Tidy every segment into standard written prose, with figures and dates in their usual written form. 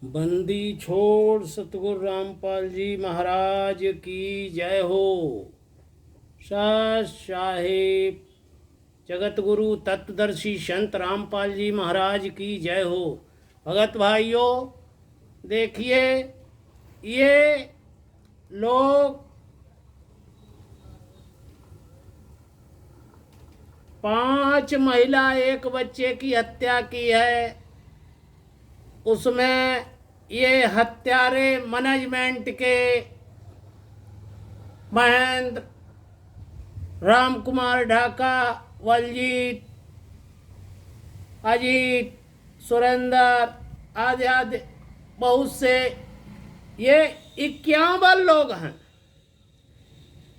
बंदी छोड़ सतगुरु रामपाल जी महाराज की जय हो। शाह साहेब जगत गुरु तत्वदर्शी संत रामपाल जी महाराज की जय हो। भगत भाइयों, देखिए ये लोग 5 महिला 1 बच्चे की हत्या की है। उसमें ये हत्यारे मैनेजमेंट के महेंद्र, राम कुमार ढाका, वलजीत, अजीत, सुरेंद्र आदि आदि बहुत से ये 51 लोग हैं।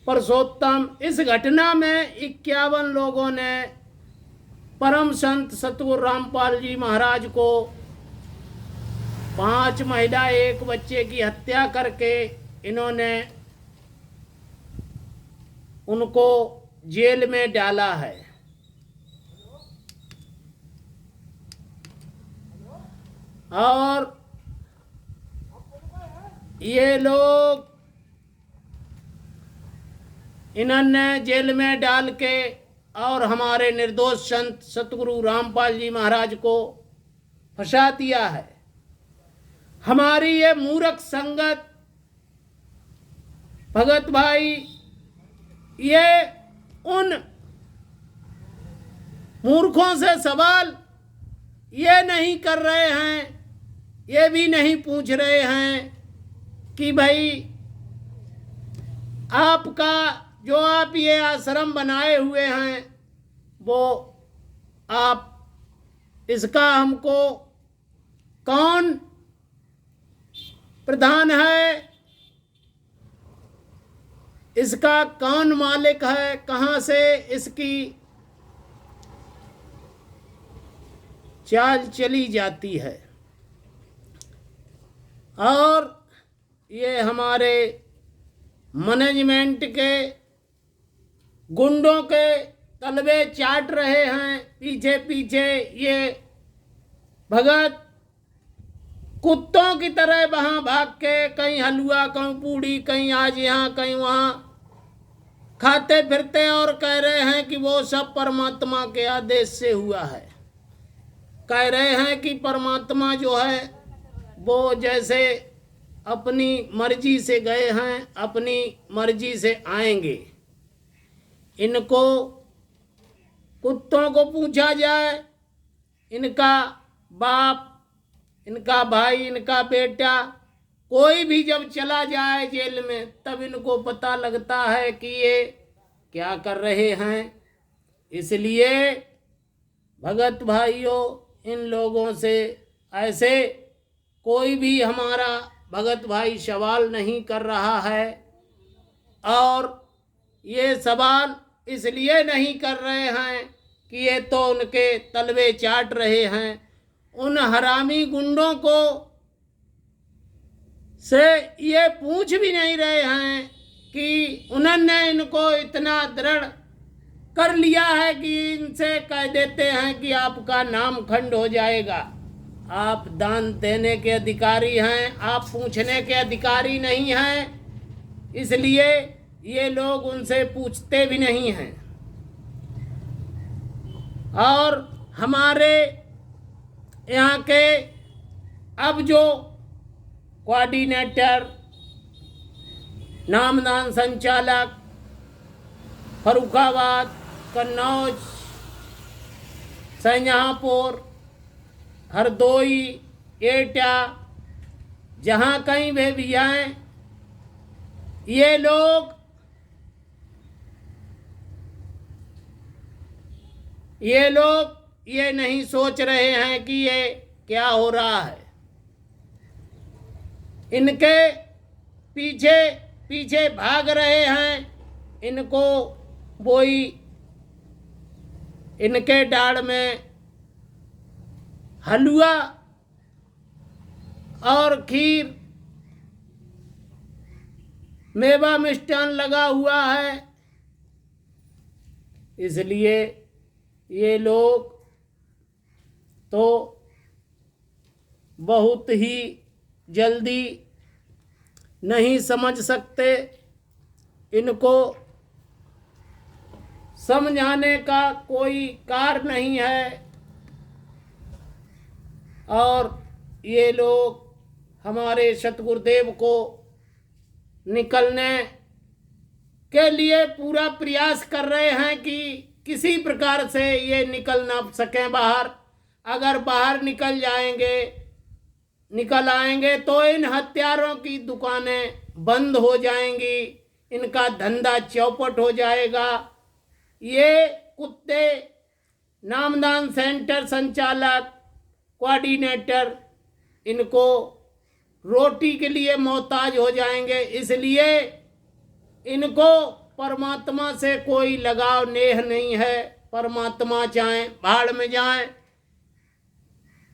पुरुषोत्तम, इस घटना में 51 लोगों ने परम संत सतगुरु रामपाल जी महाराज को 5 महिला 1 बच्चे की हत्या करके इन्होंने उनको जेल में डाला है। और ये लोग इन्होंने जेल में डाल के और हमारे निर्दोष संत सतगुरु रामपाल जी महाराज को फंसा दिया है। हमारी ये मूर्ख संगत भगत भाई ये उन मूर्खों से सवाल ये नहीं कर रहे हैं, ये भी नहीं पूछ रहे हैं कि भाई आपका जो आप ये आश्रम बनाए हुए हैं वो आप इसका हमको कौन प्रधान है, इसका कौन मालिक है, कहाँ से इसकी चाल चली जाती है। और ये हमारे मैनेजमेंट के गुंडों के तलवे चाट रहे हैं। पीछे पीछे ये भगत कुत्तों की तरह वहाँ भाग के कहीं हलवा, कहीं पूड़ी, कहीं आज यहाँ कहीं वहाँ खाते फिरते और कह रहे हैं कि वो सब परमात्मा के आदेश से हुआ है। कह रहे हैं कि परमात्मा जो है वो जैसे अपनी मर्जी से गए हैं, अपनी मर्जी से आएंगे। इनको कुत्तों को पूछा जाए, इनका बाप, इनका भाई, इनका बेटा कोई भी जब चला जाए जेल में तब इनको पता लगता है कि ये क्या कर रहे हैं। इसलिए भगत भाइयों, इन लोगों से ऐसे कोई भी हमारा भगत भाई सवाल नहीं कर रहा है। और ये सवाल इसलिए नहीं कर रहे हैं कि ये तो उनके तलवे चाट रहे हैं। उन हरामी गुंडों को से ये पूछ भी नहीं रहे हैं कि उन्होंने इनको इतना दृढ़ कर लिया है कि इनसे कह देते हैं कि आपका नाम खंड हो जाएगा। आप दान देने के अधिकारी हैं, आप पूछने के अधिकारी नहीं हैं। इसलिए ये लोग उनसे पूछते भी नहीं हैं। और हमारे यहाँ के अब जो कोऑर्डिनेटर, नामदान संचालक फर्रुखाबाद, कन्नौज, शाहजहांपुर, हरदोई, एटा, जहाँ कहीं भी आए, ये लोग ये नहीं सोच रहे हैं कि ये क्या हो रहा है। इनके पीछे पीछे भाग रहे हैं। इनको वही इनके डाड़ में हलवा और खीर, मेवा मिष्ठान लगा हुआ है। इसलिए ये लोग तो बहुत ही जल्दी नहीं समझ सकते। इनको समझाने का कोई कार्य नहीं है और ये लोग हमारे सतगुरुदेव को निकलने के लिए पूरा प्रयास कर रहे हैं कि किसी प्रकार से ये निकल ना सकें बाहर। अगर बाहर निकल आएंगे तो इन हत्यारों की दुकानें बंद हो जाएंगी, इनका धंधा चौपट हो जाएगा। ये कुत्ते नामदान सेंटर संचालक, कोऑर्डिनेटर इनको रोटी के लिए मोहताज हो जाएंगे। इसलिए इनको परमात्मा से कोई लगाव नेह नहीं है। परमात्मा चाहें भाड़ में जाएं,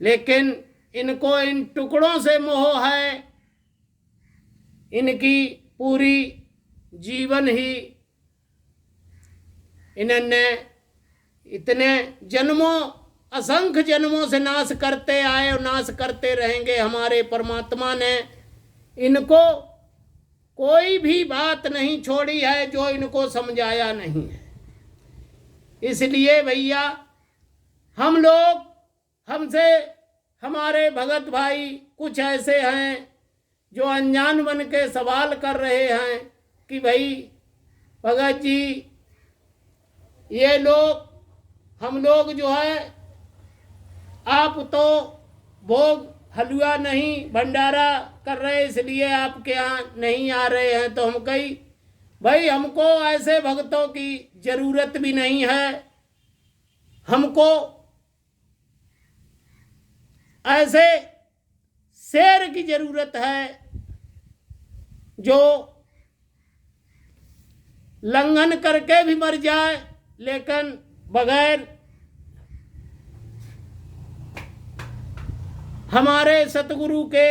लेकिन इनको इन टुकड़ों से मोह है। इनकी पूरी जीवन ही इन्होंने इतने जन्मों, असंख्य जन्मों से नाश करते आए और नाश करते रहेंगे। हमारे परमात्मा ने इनको कोई भी बात नहीं छोड़ी है जो इनको समझाया नहीं है। इसलिए भैया हम लोग, हमसे हमारे भगत भाई कुछ ऐसे हैं जो अनजान बन के सवाल कर रहे हैं कि भाई भगत जी, ये लोग, हम लोग जो है, आप तो भोग हलवा नहीं भंडारा कर रहे, इसलिए आपके यहाँ नहीं आ रहे हैं। तो हम कही भाई हमको ऐसे भक्तों की जरूरत भी नहीं है, हमको ऐसे शेर की जरूरत है जो लंघन करके भी मर जाए लेकिन बगैर हमारे सतगुरु के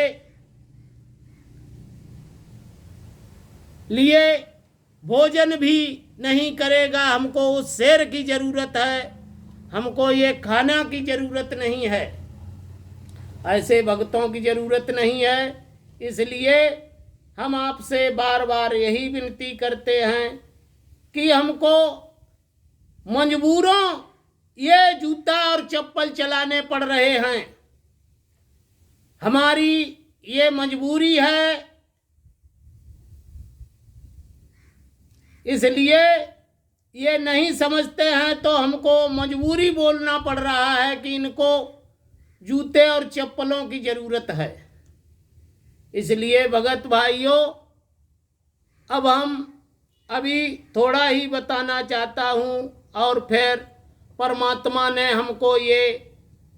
लिए भोजन भी नहीं करेगा। हमको उस शेर की जरूरत है, हमको ये खाना की जरूरत नहीं है, ऐसे भक्तों की जरूरत नहीं है। इसलिए हम आपसे बार बार यही विनती करते हैं कि हमको मजबूरों ये जूता और चप्पल चलाने पड़ रहे हैं। हमारी ये मजबूरी है, इसलिए ये नहीं समझते हैं तो हमको मजबूरी बोलना पड़ रहा है कि इनको जूते और चप्पलों की जरूरत है। इसलिए भगत भाइयों, अब हम अभी थोड़ा ही बताना चाहता हूँ और फिर परमात्मा ने हमको ये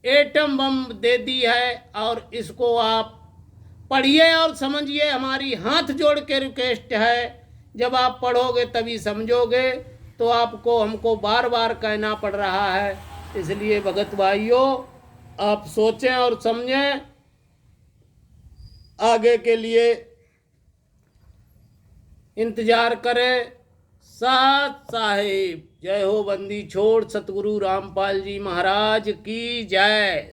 एटम बम दे दी है और इसको आप पढ़िए और समझिए। हमारी हाथ जोड़ के रिक्वेस्ट है, जब आप पढ़ोगे तभी समझोगे। तो आपको हमको बार बार कहना पड़ रहा है। इसलिए भगत भाइयों, आप सोचें और समझें, आगे के लिए इंतजार करें। साथ साहिब, जय हो बंदी छोड़ सतगुरु रामपाल जी महाराज की जय।